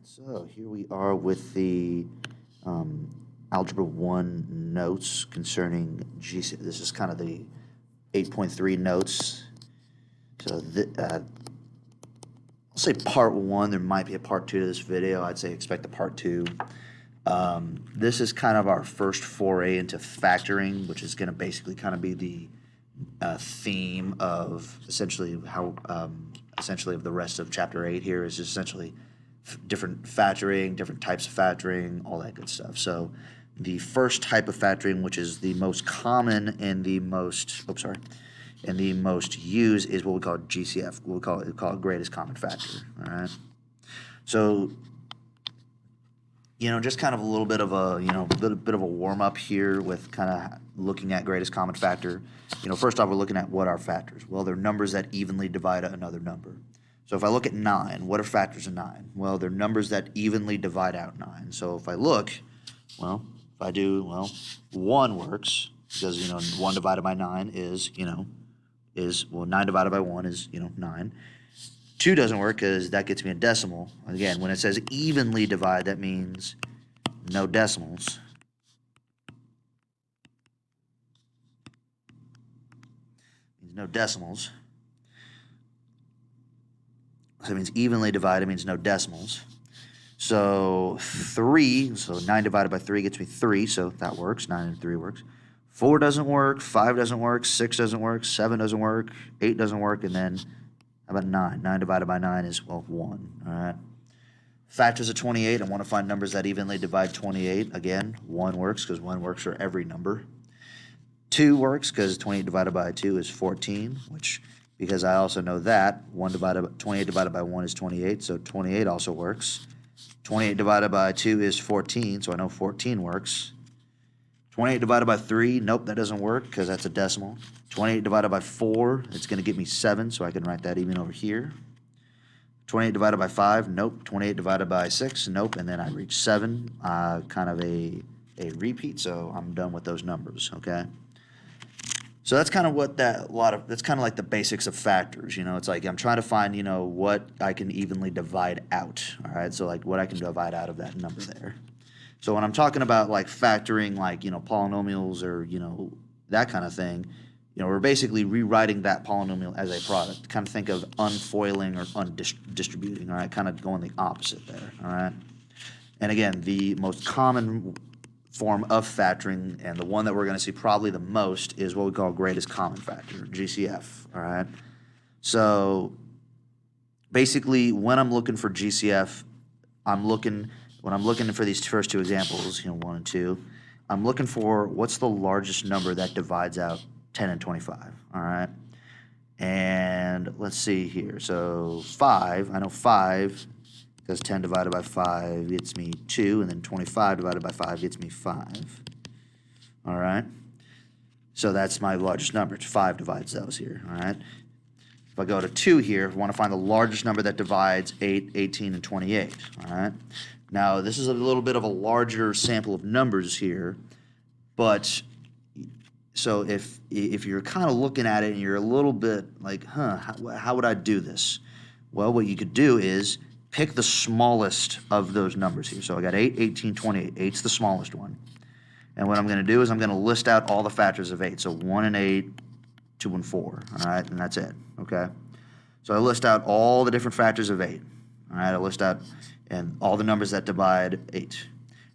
So here we are with the Algebra 1 notes concerning GCF. This is kind of the 8.3 notes. So I'll say part 1. There might be a part 2 to this video. I'd say expect a part 2. This is kind of our first foray into factoring, which is going to basically kind of be the theme of essentially how essentially of the rest of Chapter 8 here is essentially different factoring, different types of factoring, all that good stuff. So the first type of factoring, which is the most common and the most, and the most used, is what we call GCF. We call it greatest common factor. All right. So just kind of a little bit of a bit of a warm up here with kind of looking at greatest common factor. First off, we're looking at what are factors. Well, they're numbers that evenly divide another number. So if I look at 9, what are factors of 9? Well, they're numbers that evenly divide out 9. So if I look, if I do, 1 works because, 1 divided by 9 is 9 divided by 1 is, 9. 2 doesn't work because that gets me a decimal. Again, when it says evenly divide, that means no decimals. Means no decimals. So it means evenly divided means no decimals. So 3, so 9 divided by 3 gets me 3, so that works. 9 and 3 works. 4 doesn't work, 5 doesn't work, 6 doesn't work, 7 doesn't work, 8 doesn't work, and then how about 9? 9 divided by 9 is, 1. All right. Factors of 28, I want to find numbers that evenly divide 28. Again, 1 works because 1 works for every number. 2 works because 28 divided by 2 is 14, which, because I also know that 28 divided by 1 is 28, so 28 also works. 28 divided by 2 is 14, so I know 14 works. 28 divided by 3, nope, that doesn't work because that's a decimal. 28 divided by 4, it's going to give me 7, so I can write that even over here. 28 divided by 5, nope. 28 divided by 6, nope. And then I reach 7, kind of a repeat, so I'm done with those numbers, okay? So that's kind of what that's kind of like the basics of factors, It's like I'm trying to find, what I can evenly divide out, all right? So like what I can divide out of that number there. So when I'm talking about like factoring, like, polynomials or, that kind of thing, we're basically rewriting that polynomial as a product. Kind of think of unfoiling or undistributing, all right? Kind of going the opposite there, all right? And again, the most common form of factoring, and the one that we're going to see probably the most, is what we call greatest common factor, GCF, all right? So basically, when I'm looking for GCF, when I'm looking for these first two examples, 1 and 2, I'm looking for what's the largest number that divides out 10 and 25, all right? And let's see here. So 5, I know 5, because 10 divided by 5 gets me 2, and then 25 divided by 5 gets me 5, all right? So that's my largest number. 5 divides those here, all right? If I go to 2 here, I want to find the largest number that divides 8, 18, and 28, all right? Now, this is a little bit of a larger sample of numbers here, but so if you're kind of looking at it and you're a little bit like, how would I do this? Well, what you could do is pick the smallest of those numbers here. So I got 8, 18, 28. 8's the smallest one. And what I'm going to do is I'm going to list out all the factors of 8. So 1 and 8, 2 and 4, all right? And that's it, okay? So I list out all the different factors of 8, all right? I list out and all the numbers that divide 8.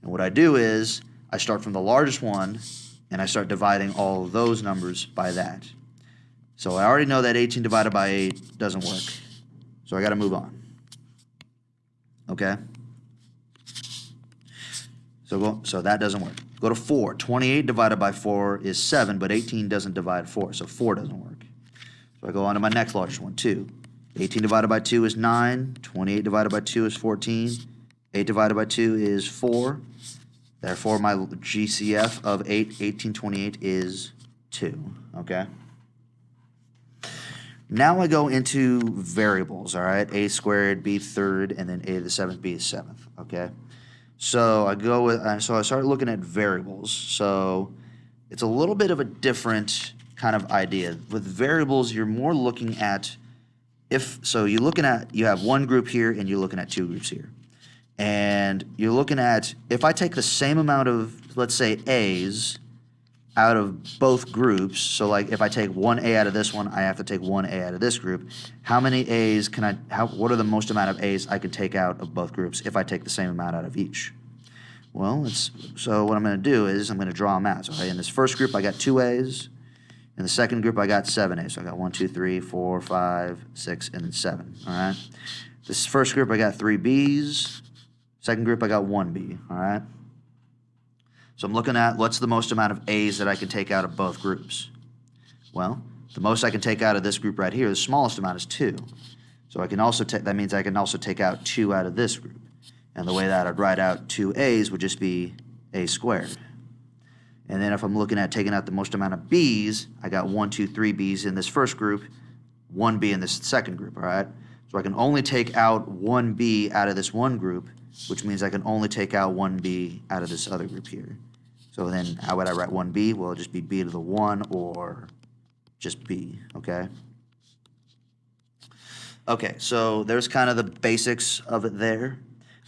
And what I do is I start from the largest one, and I start dividing all of those numbers by that. So I already know that 18 divided by 8 doesn't work. So I got to move on. Okay? So that doesn't work. Go to 4. 28 divided by 4 is 7, but 18 doesn't divide 4, so 4 doesn't work. So I go on to my next largest one, 2. 18 divided by 2 is 9. 28 divided by 2 is 14. 8 divided by 2 is 4. Therefore, my GCF of 8, 18, 28 is 2, okay? Now I go into variables, all right? A squared, B third, and then A to the 7th, B to the 7th, okay? So I started looking at variables. So it's a little bit of a different kind of idea. With variables, you're more looking at you have one group here and you're looking at two groups here. And you're looking at, if I take the same amount of, let's say, A's out of both groups, so like if I take one A out of this one, I have to take one A out of this group. How many A's what are the most amount of A's I can take out of both groups if I take the same amount out of each? Well, so what I'm going to do is I'm going to draw them out. So in this first group, I got 2 A's. In the second group, I got 7 A's. So I got 1, 2, 3, 4, 5, 6, and then 7. All right. This first group, I got 3 B's. Second group, I got 1 B. All right. So I'm looking at what's the most amount of A's that I can take out of both groups. Well, the most I can take out of this group right here, the smallest amount is 2. So I can also that means I can also take out 2 out of this group. And the way that I'd write out 2 A's would just be A squared. And then if I'm looking at taking out the most amount of B's, I got 1, 2, 3 B's in this first group, 1 B in this second group, all right? So I can only take out 1 B out of this one group, which means I can only take out 1 B out of this other group here. So then how would I write 1B? Well, it'll just be B to the 1 or just B, okay? Okay, so there's kind of the basics of it there,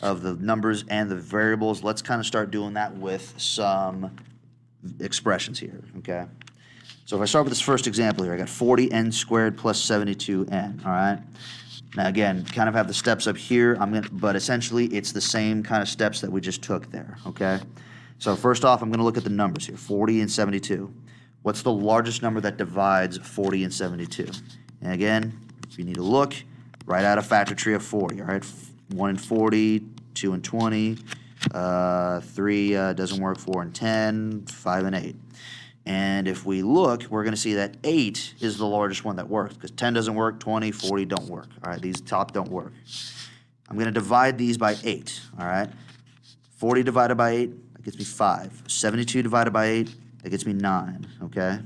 of the numbers and the variables. Let's kind of start doing that with some expressions here, okay? So if I start with this first example here, I got 40n squared plus 72n, all right? Now again, kind of have the steps up here, but essentially it's the same kind of steps that we just took there, okay? So first off, I'm going to look at the numbers here, 40 and 72. What's the largest number that divides 40 and 72? And again, if you need to look, write out a factor tree of 40, all right? 1 and 40, 2 and 20, 3 doesn't work, 4 and 10, 5 and 8. And if we look, we're going to see that 8 is the largest one that works, because 10 doesn't work, 20, 40 don't work. All right, these top don't work. I'm going to divide these by 8, all right? 40 divided by 8, that gets me 5. 72 divided by 8, that gets me 9, okay?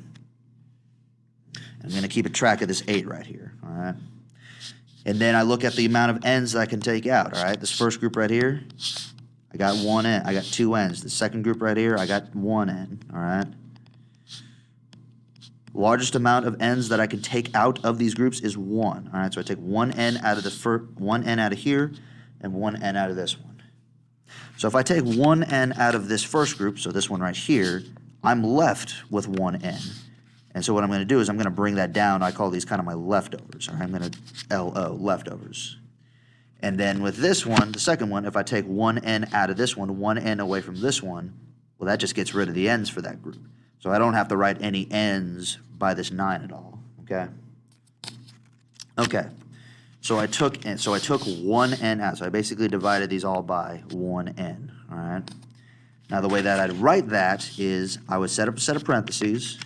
I'm going to keep a track of this 8 right here, all right? And then I look at the amount of n's that I can take out, all right? This first group right here, I got 1 n. I got 2 n's. The second group right here, I got 1 n, all right? Largest amount of n's that I can take out of these groups is 1, all right? So I take 1 n out of the 1 n out of here and 1 n out of this one. So if I take 1 n out of this first group, so this one right here, I'm left with 1 n. And so what I'm going to do is I'm going to bring that down. I call these kind of my leftovers. All right? I'm going to LO, leftovers. And then with this one, the second one, if I take 1 n out of this one, 1 n away from this one, well, that just gets rid of the n's for that group. So I don't have to write any n's by this 9 at all, okay? Okay, so I took 1 n out. So I basically divided these all by 1 n, all right? Now the way that I'd write that is I would set up a set of parentheses.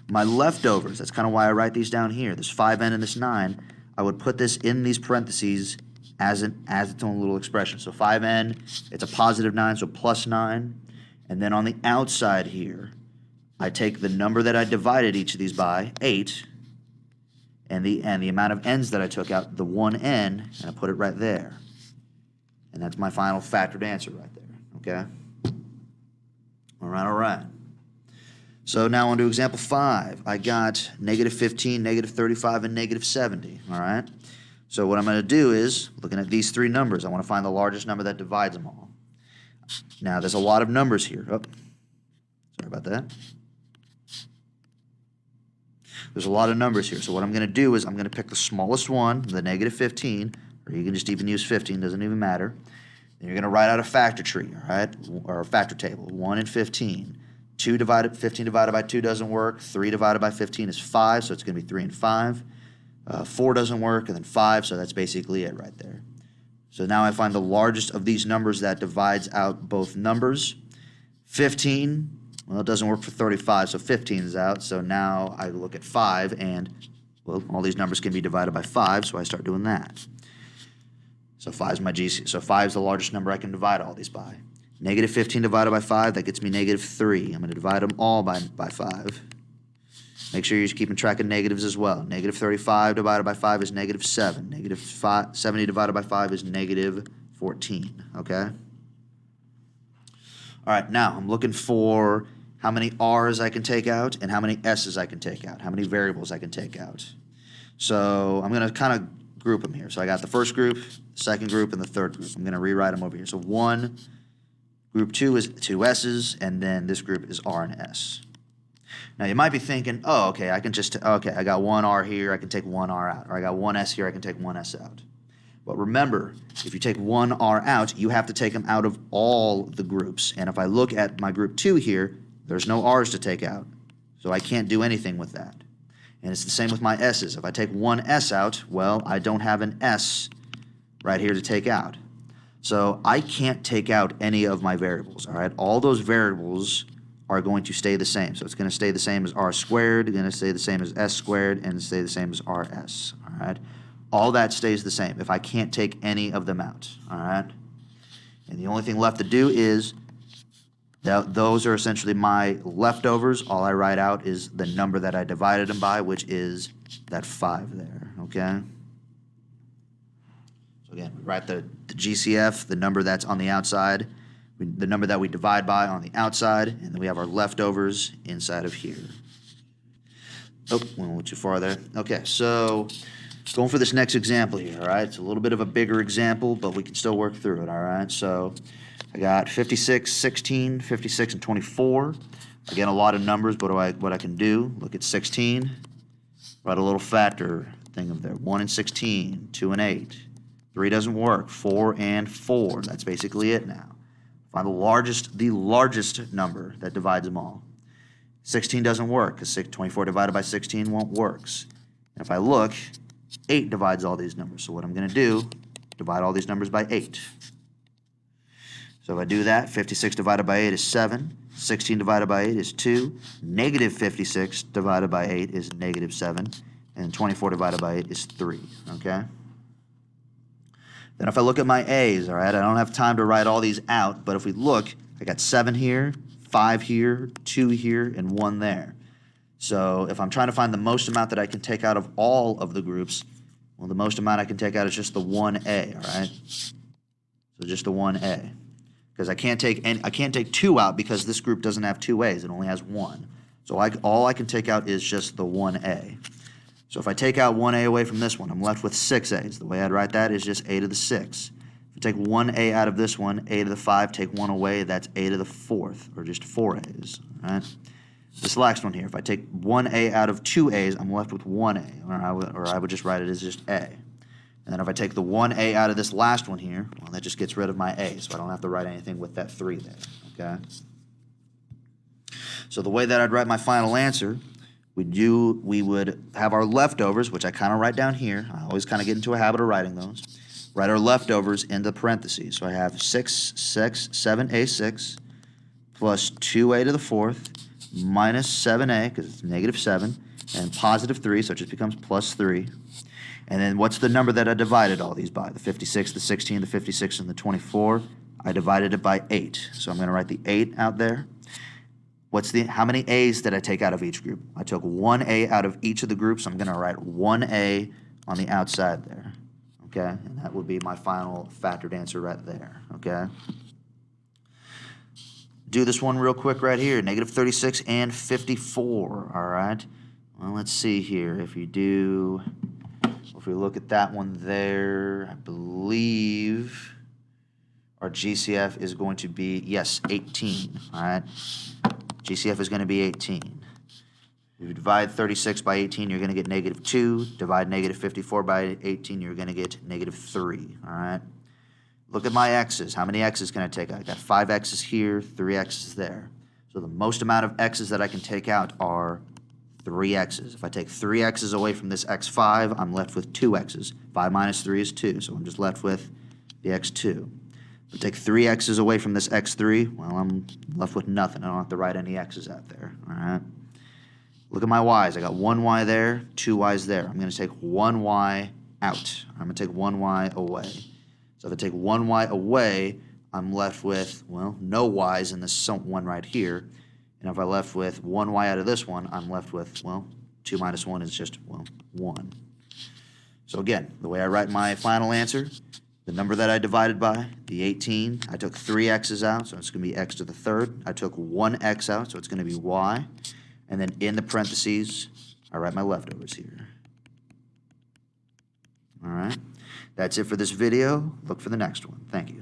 My leftovers, that's kind of why I write these down here. This 5n and this 9, I would put this in these parentheses as its own little expression. So 5n, it's a positive 9, so plus 9. And then on the outside here, I take the number that I divided each of these by, 8, and the amount of n's that I took out, the 1n, and I put it right there. And that's my final factored answer right there, okay? All right. So now on to example 5. I got negative 15, negative 35, and negative 70, all right? So what I'm going to do is, looking at these 3 numbers, I want to find the largest number that divides them all. Now, there's a lot of numbers here. Oh, sorry about that. There's a lot of numbers here. So what I'm going to do is I'm going to pick the smallest one, the negative 15, or you can just even use 15, doesn't even matter. And you're going to write out a factor tree, all right, or a factor table, 1 and 15. 15 divided by 2 doesn't work. 3 divided by 15 is 5, so it's going to be 3 and 5. 4 doesn't work, and then 5, so that's basically it right there. So now I find the largest of these numbers that divides out both numbers. 15, well, it doesn't work for 35, so 15 is out. So now I look at 5, and, well, all these numbers can be divided by 5, so I start doing that. So 5 is my GCF. So 5 is the largest number I can divide all these by. Negative 15 divided by 5, that gets me negative 3. I'm going to divide them all by 5. Make sure you're keeping track of negatives as well. Negative 35 divided by 5 is negative 7. Negative 70 divided by 5 is negative 14, okay? All right, now I'm looking for how many R's I can take out and how many S's I can take out, how many variables I can take out. So I'm going to kind of group them here. So I got the first group, second group, and the third group. I'm going to rewrite them over here. So 1, group 2 is 2 S's, and then this group is R and S. Now you might be thinking, oh, okay, I can just, okay, I got 1 R here, I can take 1 R out. Or I got 1 S here, I can take 1 S out. But remember, if you take 1 R out, you have to take them out of all the groups. And if I look at my group 2 here, there's no R's to take out. So I can't do anything with that. And it's the same with my S's. If I take 1 S out, well, I don't have an S right here to take out. So I can't take out any of my variables, all right? All those variables are going to stay the same. So it's going to stay the same as R squared, it's going to stay the same as S squared, and stay the same as RS, all right? All that stays the same if I can't take any of them out, all right? And the only thing left to do is those are essentially my leftovers. All I write out is the number that I divided them by, which is that 5 there, okay? So again, we write the GCF, the number that's on the outside, the number that we divide by on the outside, and then we have our leftovers inside of here. Oh, went a little too far there. Okay, so going for this next example here, all right? It's a little bit of a bigger example, but we can still work through it, all right? So I got 56, 16, 56, and 24. Again, a lot of numbers, but what I can do, look at 16, write a little factor thing of there. 1 and 16, 2 and 8. 3 doesn't work. 4 and 4. That's basically it now. Find the largest number that divides them all. 16 doesn't work because 24 divided by 16 won't work. And if I look, 8 divides all these numbers. So what I'm going to do, divide all these numbers by 8. So if I do that, 56 divided by 8 is 7. 16 divided by 8 is 2. Negative 56 divided by 8 is negative 7. And 24 divided by 8 is 3. Okay? Then if I look at my A's, all right, I don't have time to write all these out, but if we look, I got 7 here, 5 here, 2 here, and 1 there. So if I'm trying to find the most amount that I can take out of all of the groups, well, the most amount I can take out is just the 1A, all right? So just the 1A. Because I can't take 2 out because this group doesn't have 2 A's, it only has 1. So all I can take out is just the 1A. So if I take out 1A away from this one, I'm left with 6 A's. The way I'd write that is just A to the 6. If I take 1A out of this one, A to the 5, take 1 away, that's A to the 4th, or just 4 A's, all right? This last one here, if I take 1A out of 2 A's, I'm left with 1A, or I would just write it as just A. And then if I take the 1A out of this last one here, well, that just gets rid of my A, so I don't have to write anything with that 3 there, okay? So the way that I'd write my final answer, we would have our leftovers, which I kind of write down here. I always kind of get into a habit of writing those. Write our leftovers into parentheses. So I have 7A6 plus 2A to the 4th minus 7A, because it's negative 7, and positive 3, so it just becomes plus 3. And then what's the number that I divided all these by? The 56, the 16, the 56, and the 24. I divided it by 8. So I'm going to write the 8 out there. How many A's did I take out of each group? I took 1A out of each of the groups. I'm going to write 1A on the outside there, okay? And that would be my final factored answer right there, okay? Do this one real quick right here, negative 36 and 54, all right? Well, let's see here. If we look at that one there, I believe our GCF is going to be, yes, 18, all right? GCF is going to be 18. If you divide 36 by 18, you're going to get negative 2. Divide negative 54 by 18, you're going to get negative 3, all right? Look at my x's. How many x's can I take out? I got 5 x's here, 3 x's there. So the most amount of x's that I can take out are 3 x's. If I take 3 x's away from this x5, I'm left with 2 x's. 5 minus 3 is 2, so I'm just left with the x2. If I take 3 x's away from this x3, well, I'm left with nothing. I don't have to write any x's out there, all right? Look at my y's. I got 1 y there, 2 y's there. I'm going to take 1 y out. I'm going to take 1 y away. So if I take 1 y away, I'm left with, well, no y's in this one right here. And if I left with 1 y out of this one, I'm left with, well, 2 minus 1 is just, well, 1. So again, the way I write my final answer, the number that I divided by, the 18, I took 3 x's out, so it's going to be x to the 3rd. I took 1 x out, so it's going to be y. And then in the parentheses, I write my leftovers here. All right. That's it for this video. Look for the next one. Thank you.